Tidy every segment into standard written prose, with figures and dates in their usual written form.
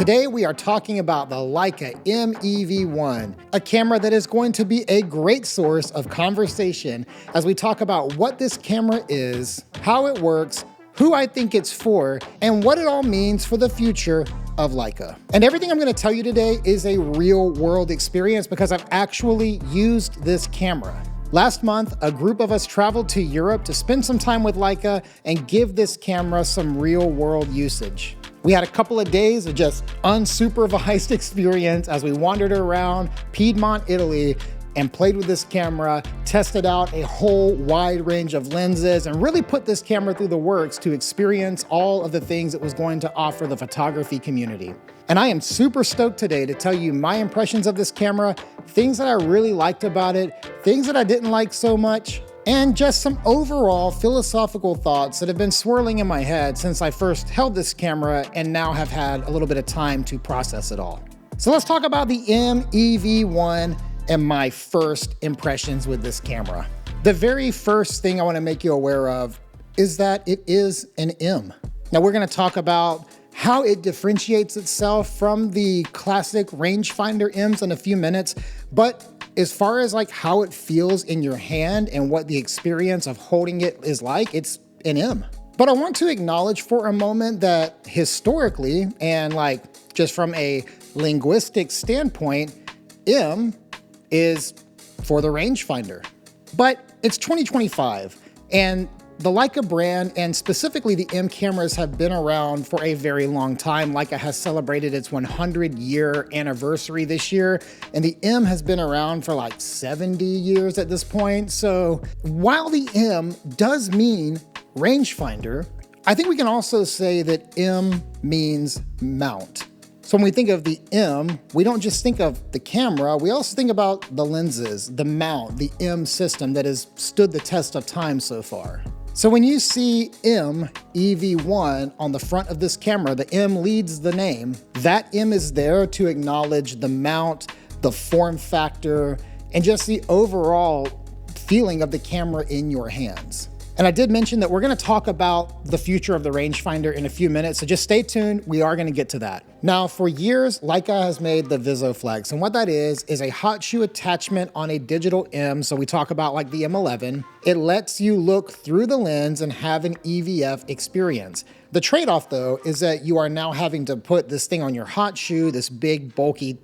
Today we are talking about the Leica M-E-V1, a camera that is going to be a great source of conversation as we talk about what this camera is, how it works, who I think it's for, and what it all means for the future of Leica. And everything I'm going to tell you today is a real world experience because I've actually used this camera. Last month, a group of us traveled to Europe to spend some time with Leica and give this camera some real world usage. We had a couple of days of just unsupervised experience as we wandered around Piedmont, Italy, and played with this camera, tested out a whole wide range of lenses, and really put this camera through the works to experience all of the things it was going to offer the photography community. And I am super stoked today to tell you my impressions of this camera, things that I really liked about it, things that I didn't like so much, and just some overall philosophical thoughts that have been swirling in my head since I first held this camera and now have had a little bit of time to process it all. So let's talk about the M-E-V1 and my first impressions with this camera. The very first thing I want to make you aware of is that it is an M. Now we're going to talk about how it differentiates itself from the classic rangefinder M's in a few minutes, but as far as like how it feels in your hand and what the experience of holding it is like, it's an M. But I want to acknowledge for a moment that historically, and like just from a linguistic standpoint, M is for the rangefinder. But it's 2025, and the Leica brand, and specifically the M cameras, have been around for a very long time. Leica has celebrated its 100-year anniversary this year, and the M has been around for like 70 years at this point. So while the M does mean rangefinder, I think we can also say that M means mount. So when we think of the M, we don't just think of the camera, we also think about the lenses, the mount, the M system that has stood the test of time so far. So when you see M-E-V1 on the front of this camera, the M leads the name. That M is there to acknowledge the mount, the form factor, and just the overall feeling of the camera in your hands. And I did mention that we're going to talk about the future of the rangefinder in a few minutes, so just stay tuned. We are going to get to that. Now, for years, Leica has made the Visoflex, and what that is a hot shoe attachment on a digital M. So we talk about like the M11. It lets you look through the lens and have an EVF experience. The trade-off, though, is that you are now having to put this thing on your hot shoe, this big, bulky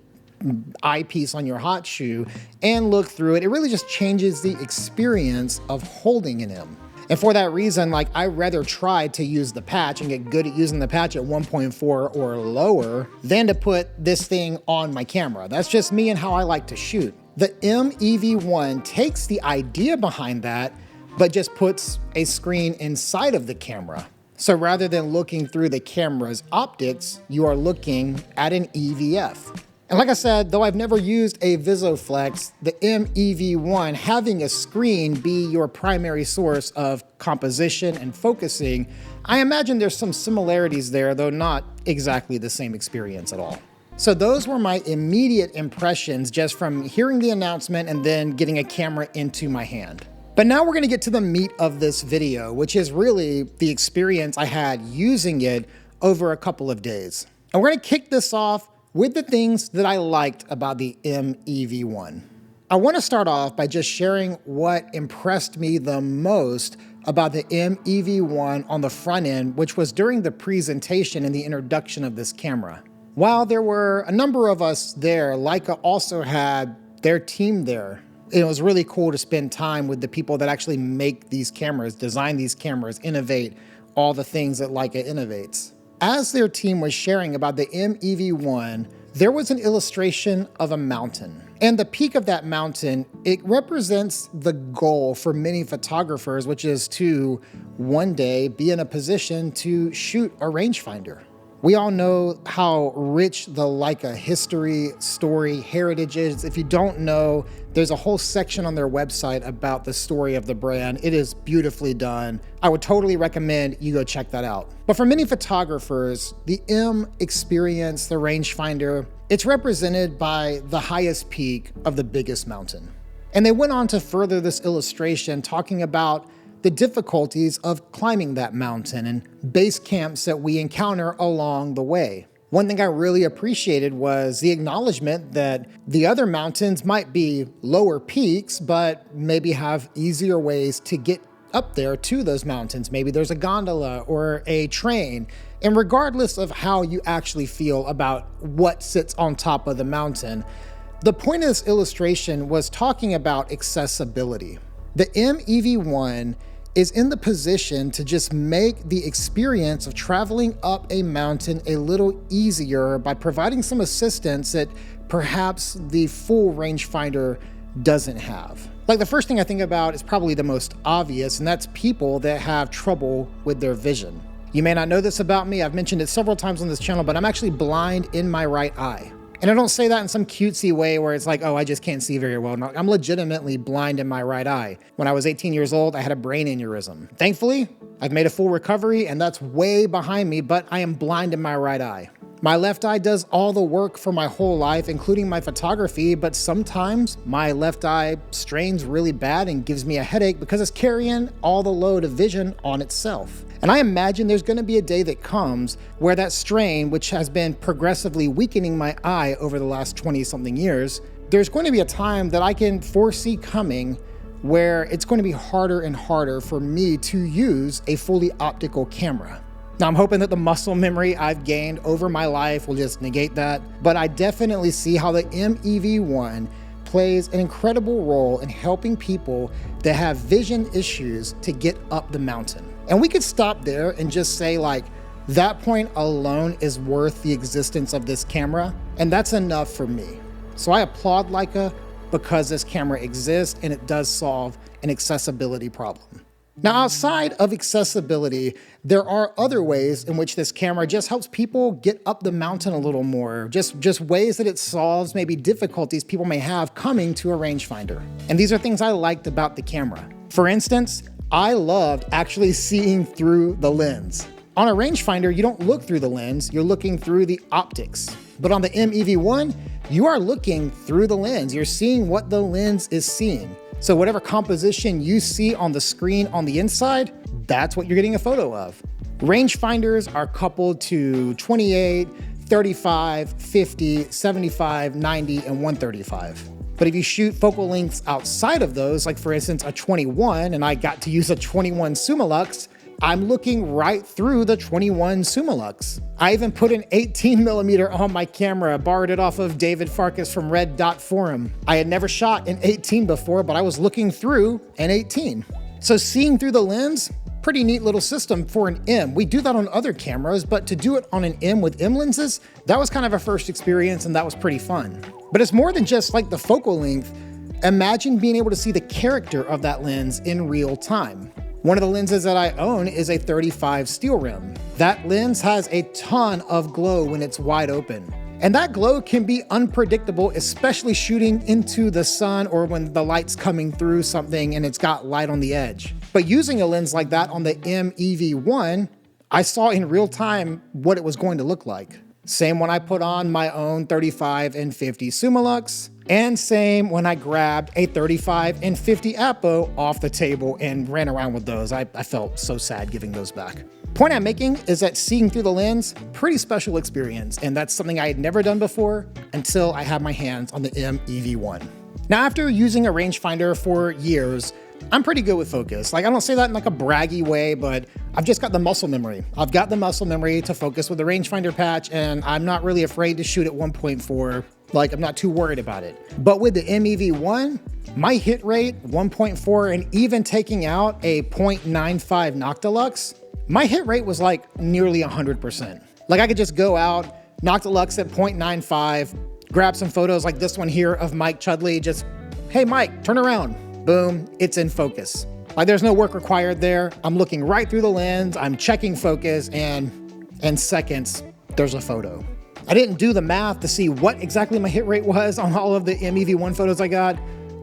eyepiece on your hot shoe, and look through it. It really just changes the experience of holding an M. And for that reason, like, I rather try to use the patch and get good at using the patch at 1.4 or lower than to put this thing on my camera. That's just me and how I like to shoot. The M-E-V1 takes the idea behind that, but just puts a screen inside of the camera. So rather than looking through the camera's optics, you are looking at an EVF. And like I said, though I've never used a Visoflex, the M-E-V1, having a screen be your primary source of composition and focusing, I imagine there's some similarities there, though not exactly the same experience at all. So those were my immediate impressions just from hearing the announcement and then getting a camera into my hand. But now we're going to get to the meat of this video, which is really the experience I had using it over a couple of days. And we're going to kick this off with the things that I liked about the M-E-V1. I want to start off by just sharing what impressed me the most about the M-E-V1 on the front end, which was during the presentation and the introduction of this camera. While there were a number of us there, Leica also had their team there. It was really cool to spend time with the people that actually make these cameras, design these cameras, innovate all the things that Leica innovates. As their team was sharing about the M-E-V1, there was an illustration of a mountain. And the peak of that mountain, it represents the goal for many photographers, which is to one day be in a position to shoot a rangefinder. We all know how rich the Leica history, story, heritage is. If you don't know, there's a whole section on their website about the story of the brand. It is beautifully done. I would totally recommend you go check that out. But for many photographers, the M experience, the rangefinder, it's represented by the highest peak of the biggest mountain. And they went on to further this illustration, talking about the difficulties of climbing that mountain and base camps that we encounter along the way. One thing I really appreciated was the acknowledgement that the other mountains might be lower peaks, but maybe have easier ways to get up there to those mountains. Maybe there's a gondola or a train. And regardless of how you actually feel about what sits on top of the mountain, the point of this illustration was talking about accessibility. The M-E-V1 is in the position to just make the experience of traveling up a mountain a little easier by providing some assistance that perhaps the full rangefinder doesn't have. Like, the first thing I think about is probably the most obvious, and that's people that have trouble with their vision. You may not know this about me, I've mentioned it several times on this channel, but I'm actually blind in my right eye. And I don't say that in some cutesy way where it's like, oh, I just can't see very well. No, I'm legitimately blind in my right eye. When I was 18 years old, I had a brain aneurysm. Thankfully, I've made a full recovery, and that's way behind me, but I am blind in my right eye. My left eye does all the work for my whole life, including my photography, but sometimes my left eye strains really bad and gives me a headache because it's carrying all the load of vision on itself. And I imagine there's going to be a day that comes where that strain, which has been progressively weakening my eye over the last 20-something years, there's going to be a time that I can foresee coming where it's going to be harder and harder for me to use a fully optical camera. Now, I'm hoping that the muscle memory I've gained over my life will just negate that, but I definitely see how the M-E-V1 plays an incredible role in helping people that have vision issues to get up the mountain. And we could stop there and just say, like, that point alone is worth the existence of this camera, and that's enough for me. So I applaud Leica because this camera exists and it does solve an accessibility problem. Now, outside of accessibility, there are other ways in which this camera just helps people get up the mountain a little more, just ways that it solves maybe difficulties people may have coming to a rangefinder. And these are things I liked about the camera. For instance, I loved actually seeing through the lens. On a rangefinder, you don't look through the lens, you're looking through the optics. But on the M-E-V1, you are looking through the lens. You're seeing what the lens is seeing. So whatever composition you see on the screen on the inside, that's what you're getting a photo of. Rangefinders are coupled to 28, 35, 50, 75, 90, and 135. But if you shoot focal lengths outside of those, like for instance a 21, and I got to use a 21 Summilux, I'm looking right through the 21 Summilux. I even put an 18mm on my camera, borrowed it off of David Farkas from Red Dot Forum. I had never shot an 18 before, but I was looking through an 18. So seeing through the lens, pretty neat little system for an M. We do that on other cameras, but to do it on an M with M lenses, that was kind of a first experience and that was pretty fun. But it's more than just like the focal length. Imagine being able to see the character of that lens in real time. One of the lenses that I own is a 35 steel rim. That lens has a ton of glow when it's wide open. And that glow can be unpredictable, especially shooting into the sun or when the light's coming through something and it's got light on the edge. But using a lens like that on the M-E-V1, I saw in real time what it was going to look like. Same when I put on my own 35 and 50 Summilux, and same when I grabbed a 35 and 50 Apo off the table and ran around with those. I felt so sad giving those back. Point I'm making is that seeing through the lens, pretty special experience, and that's something I had never done before until I had my hands on the M-E-V1. Now, after using a rangefinder for years, I'm pretty good with focus. Like, I don't say that in like a braggy way, but I've just got the muscle memory. I've got the muscle memory to focus with the rangefinder patch, and I'm not really afraid to shoot at 1.4. Like, I'm not too worried about it. But with the M-E-V1, my hit rate, 1.4, and even taking out a 0.95 Noctilux, my hit rate was like nearly 100%. Like, I could just go out, Noctilux at 0.95, grab some photos like this one here of Mike Chudley, just, hey Mike, turn around. Boom, it's in focus. Like, there's no work required there. I'm looking right through the lens, I'm checking focus, and in seconds, there's a photo. I didn't do the math to see what exactly my hit rate was on all of the M-E-V1 photos I got,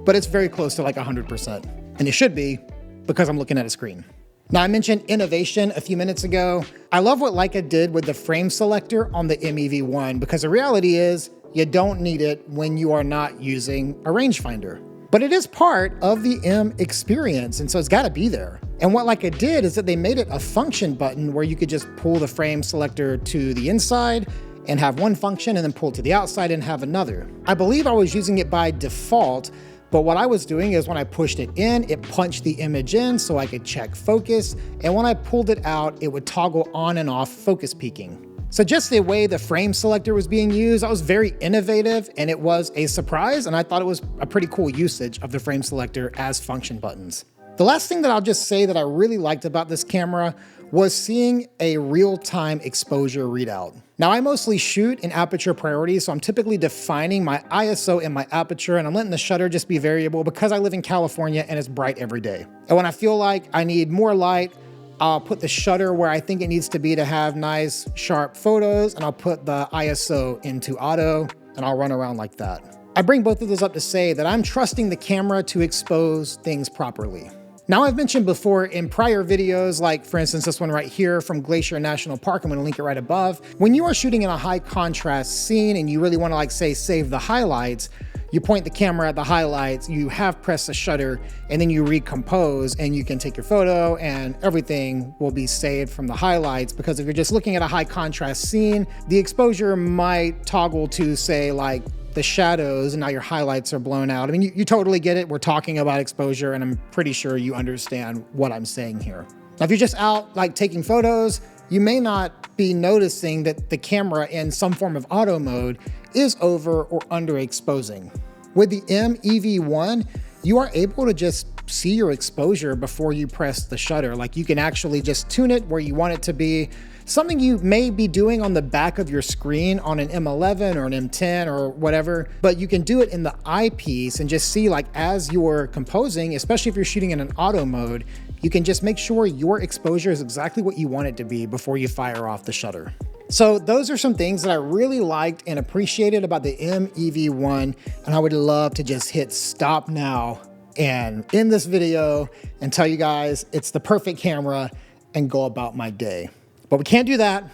but it's very close to like 100%. And it should be, because I'm looking at a screen. Now, I mentioned innovation a few minutes ago. I love what Leica did with the frame selector on the M-E-V1, because the reality is you don't need it when you are not using a rangefinder. But it is part of the M experience, and so it's gotta be there. And what Leica did is that they made it a function button where you could just pull the frame selector to the inside and have one function and then pull to the outside and have another. I believe I was using it by default, but what I was doing is when I pushed it in, it punched the image in so I could check focus. And when I pulled it out, it would toggle on and off focus peaking. So just the way the frame selector was being used, that was very innovative and it was a surprise. And I thought it was a pretty cool usage of the frame selector as function buttons. The last thing that I'll just say that I really liked about this camera was seeing a real-time exposure readout. Now I mostly shoot in aperture priority, so I'm typically defining my ISO and my aperture, and I'm letting the shutter just be variable because I live in California and it's bright every day. And when I feel like I need more light, I'll put the shutter where I think it needs to be to have nice, sharp photos, and I'll put the ISO into auto, and I'll run around like that. I bring both of those up to say that I'm trusting the camera to expose things properly. Now, I've mentioned before in prior videos, like for instance, this one right here from Glacier National Park, I'm gonna link it right above. When you are shooting in a high contrast scene and you really wanna like say, save the highlights, you point the camera at the highlights, you have pressed the shutter, and then you recompose and you can take your photo and everything will be saved from the highlights. Because if you're just looking at a high contrast scene, the exposure might toggle to say like the shadows and now your highlights are blown out. I mean, you totally get it. We're talking about exposure and I'm pretty sure you understand what I'm saying here. Now, if you're just out like taking photos, you may not be noticing that the camera in some form of auto mode is over or underexposing. With the M-E-V1, you are able to just see your exposure before you press the shutter. Like you can actually just tune it where you want it to be. Something you may be doing on the back of your screen on an M11 or an M10 or whatever, but you can do it in the eyepiece and just see like as you're composing, especially if you're shooting in an auto mode, you can just make sure your exposure is exactly what you want it to be before you fire off the shutter. So those are some things that I really liked and appreciated about the M-E-V1, and I would love to just hit stop now and end this video and tell you guys it's the perfect camera and go about my day. But we can't do that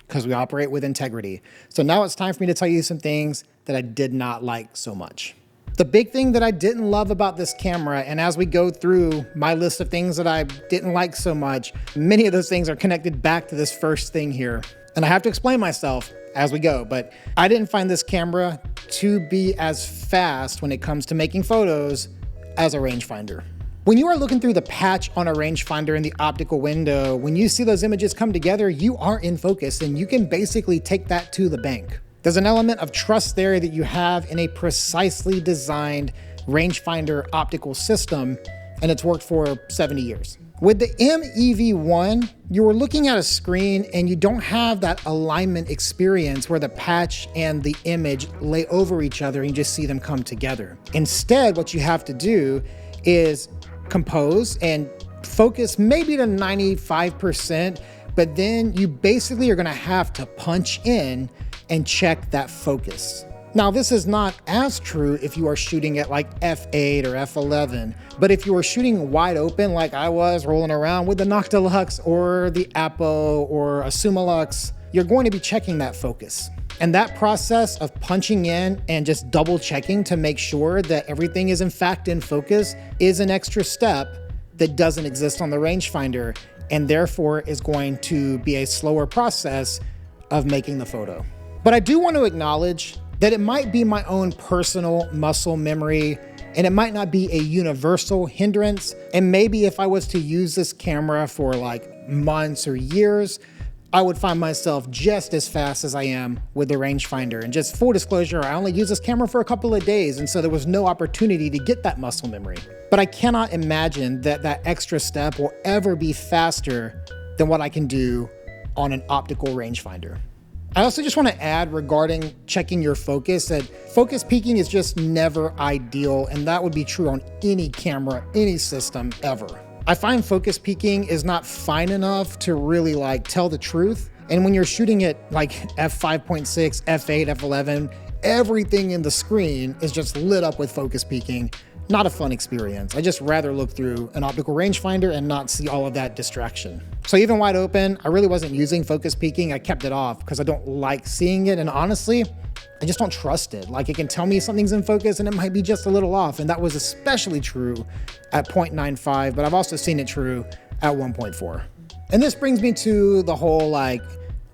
because we operate with integrity. So now it's time for me to tell you some things that I did not like so much. The big thing that I didn't love about this camera, and as we go through my list of things that I didn't like so much, many of those things are connected back to this first thing here. And I have to explain myself as we go, but I didn't find this camera to be as fast when it comes to making photos as a rangefinder. When you are looking through the patch on a rangefinder in the optical window, when you see those images come together, you are in focus and you can basically take that to the bank. There's an element of trust there that you have in a precisely designed rangefinder optical system, and it's worked for 70 years. With the M-E-V1, you are looking at a screen and you don't have that alignment experience where the patch and the image lay over each other and you just see them come together. Instead, what you have to do is compose and focus maybe to 95%, but then you basically are gonna have to punch in and check that focus. Now, this is not as true if you are shooting at like f8 or f11, but if you are shooting wide open like I was rolling around with the Noctilux or the Apo or a Summilux, you're going to be checking that focus. And that process of punching in and just double checking to make sure that everything is in fact in focus is an extra step that doesn't exist on the rangefinder, and therefore is going to be a slower process of making the photo. But I do want to acknowledge that it might be my own personal muscle memory and it might not be a universal hindrance. And maybe if I was to use this camera for like months or years, I would find myself just as fast as I am with the rangefinder. And just full disclosure, I only used this camera for a couple of days, and so there was no opportunity to get that muscle memory. But I cannot imagine that that extra step will ever be faster than what I can do on an optical rangefinder. I also just want to add regarding checking your focus that focus peaking is just never ideal, and that would be true on any camera, any system ever. I find focus peaking is not fine enough to really like tell the truth. And when you're shooting at like f5.6, f8, f11, everything in the screen is just lit up with focus peaking. Not a fun experience. I just rather look through an optical rangefinder and not see all of that distraction. So even wide open, I really wasn't using focus peaking. I kept it off because I don't like seeing it. And honestly, I just don't trust it. Like it can tell me something's in focus and it might be just a little off. And that was especially true at 0.95, but I've also seen it true at 1.4. And this brings me to the whole like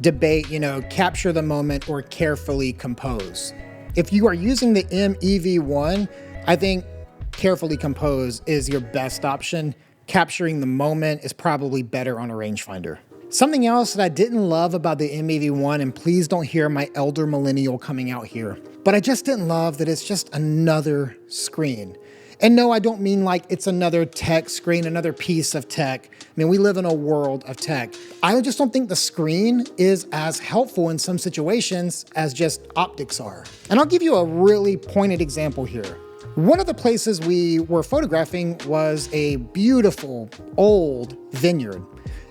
debate, capture the moment or carefully compose. If you are using the M-E-V1, I think carefully compose is your best option. Capturing the moment is probably better on a rangefinder. Something else that I didn't love about the M-E-V1, and please don't hear my elder millennial coming out here, but I just didn't love that it's just another screen. And no, I don't mean like it's another tech screen, another piece of tech. I mean, we live in a world of tech. I just don't think the screen is as helpful in some situations as just optics are. And I'll give you a really pointed example here. One of the places we were photographing was a beautiful old vineyard.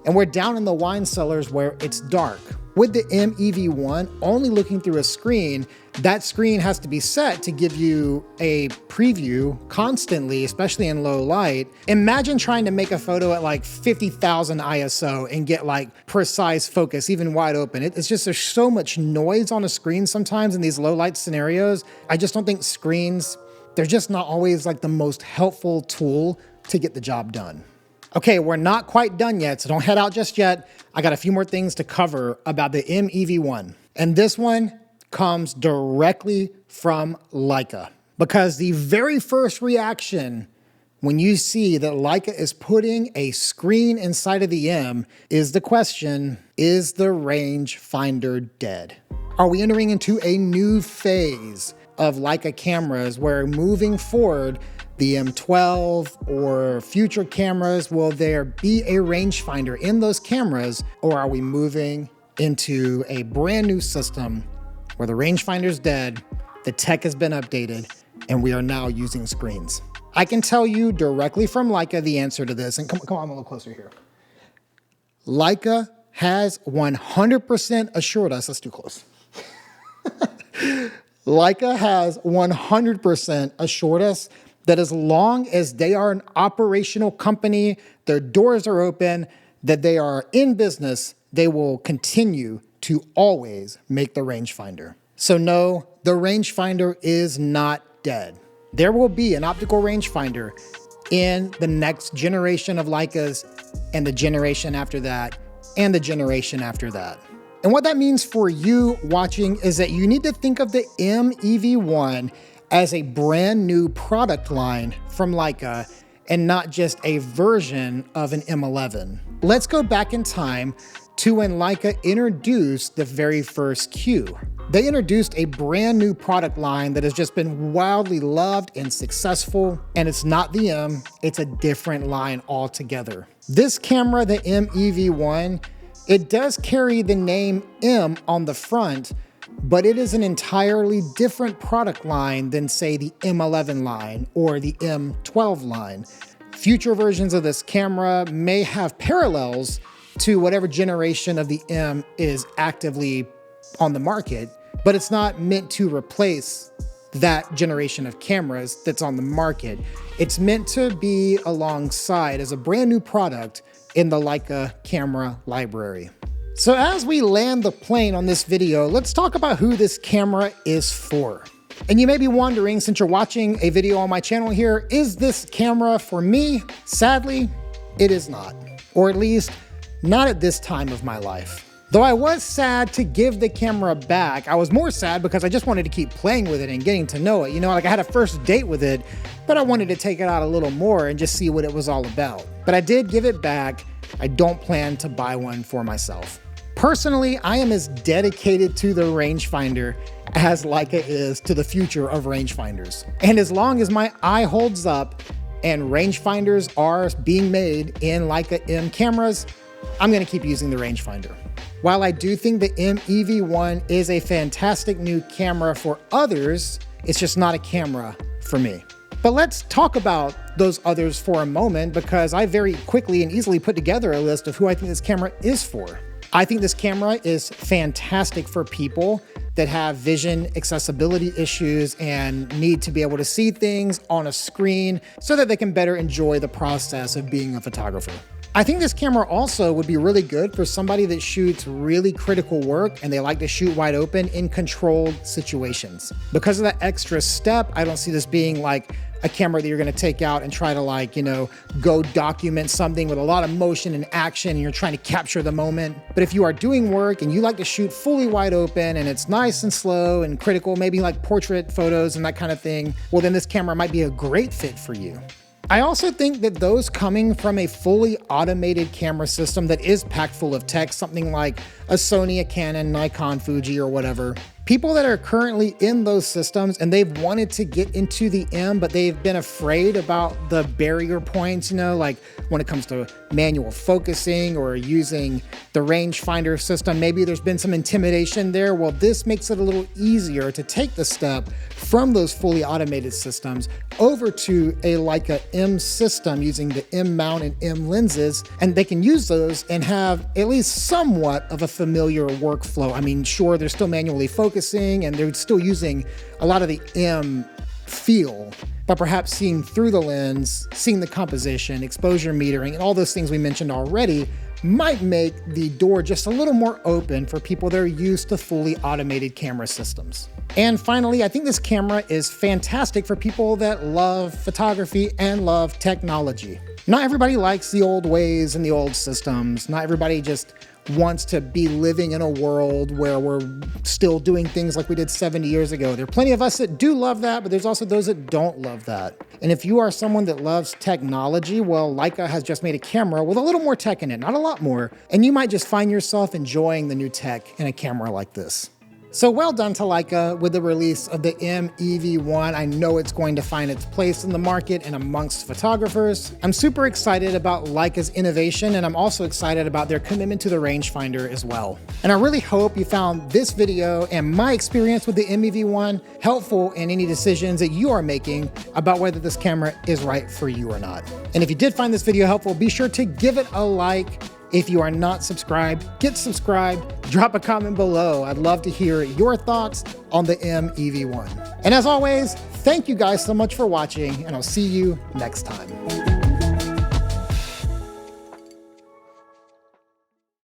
And we're down in the wine cellars where it's dark. With the M-E-V1, only looking through a screen, that screen has to be set to give you a preview constantly, especially in low light. Imagine trying to make a photo at like 50,000 ISO and get like precise focus, even wide open. It's just, there's so much noise on a screen sometimes in these low light scenarios. I just don't think screens, they're just not always like the most helpful tool to get the job done. Okay, we're not quite done yet, so don't head out just yet. I got a few more things to cover about the M-E-V1. And this one comes directly from Leica. Because the very first reaction when you see that Leica is putting a screen inside of the M is the question, is the rangefinder dead? Are we entering into a new phase of Leica cameras where moving forward, the M12 or future cameras, will there be a rangefinder in those cameras, or are we moving into a brand new system where the rangefinder's dead, the tech has been updated, and we are now using screens? I can tell you directly from Leica the answer to this, and come on a little closer here. Leica has 100% assured us, that's too close. Leica has 100% assured us that as long as they are an operational company, their doors are open, that they are in business, they will continue to always make the rangefinder. So no, the rangefinder is not dead. There will be an optical rangefinder in the next generation of Leicas, and the generation after that, and the generation after that. And what that means for you watching is that you need to think of the M-E-V1 as a brand new product line from Leica and not just a version of an M11. Let's go back in time to when Leica introduced the very first Q. They introduced a brand new product line that has just been wildly loved and successful, and it's not the M, it's a different line altogether. This camera, the M-E-V1, it does carry the name M on the front, but it is an entirely different product line than, say, the M11 line or the M12 line. Future versions of this camera may have parallels to whatever generation of the M is actively on the market, but it's not meant to replace that generation of cameras that's on the market. It's meant to be alongside as a brand new product in the Leica camera library. So as we land the plane on this video, let's talk about who this camera is for. And you may be wondering, since you're watching a video on my channel here, is this camera for me? Sadly, it is not. Or at least, not at this time of my life. Though I was sad to give the camera back, I was more sad because I just wanted to keep playing with it and getting to know it. Like I had a first date with it, but I wanted to take it out a little more and just see what it was all about. But I did give it back. I don't plan to buy one for myself. Personally, I am as dedicated to the rangefinder as Leica is to the future of rangefinders. And as long as my eye holds up and rangefinders are being made in Leica M cameras, I'm gonna keep using the rangefinder. While I do think the M-E-V1 is a fantastic new camera for others, it's just not a camera for me. But let's talk about those others for a moment, because I very quickly and easily put together a list of who I think this camera is for. I think this camera is fantastic for people that have vision accessibility issues and need to be able to see things on a screen so that they can better enjoy the process of being a photographer. I think this camera also would be really good for somebody that shoots really critical work and they like to shoot wide open in controlled situations. Because of that extra step, I don't see this being like a camera that you're gonna take out and try to like, go document something with a lot of motion and action and you're trying to capture the moment. But if you are doing work and you like to shoot fully wide open and it's nice and slow and critical, maybe like portrait photos and that kind of thing, well then this camera might be a great fit for you. I also think that those coming from a fully automated camera system that is packed full of tech, something like a Sony, a Canon, Nikon, Fuji, or whatever, people that are currently in those systems and they've wanted to get into the M, but they've been afraid about the barrier points, like when it comes to manual focusing or using the rangefinder system, maybe there's been some intimidation there. Well, this makes it a little easier to take the step from those fully automated systems over to a Leica M system using the M mount and M lenses, and they can use those and have at least somewhat of a familiar workflow. I mean, sure, they're still manually focusing and they're still using a lot of the M feel, but perhaps seeing through the lens, seeing the composition, exposure metering, and all those things we mentioned already might make the door just a little more open for people that are used to fully automated camera systems. And finally, I think this camera is fantastic for people that love photography and love technology. Not everybody likes the old ways and the old systems. Not everybody just wants to be living in a world where we're still doing things like we did 70 years ago. There are plenty of us that do love that, but there's also those that don't love that. And if you are someone that loves technology, well, Leica has just made a camera with a little more tech in it, not a lot more, and you might just find yourself enjoying the new tech in a camera like this. So well done to Leica with the release of the M-E V1. I know it's going to find its place in the market and amongst photographers. I'm super excited about Leica's innovation, and I'm also excited about their commitment to the rangefinder as well. And I really hope you found this video and my experience with the M-E V1 helpful in any decisions that you are making about whether this camera is right for you or not. And if you did find this video helpful, be sure to give it a like. If you are not subscribed, get subscribed, drop a comment below. I'd love to hear your thoughts on the M-E V1. And as always, thank you guys so much for watching, and I'll see you next time.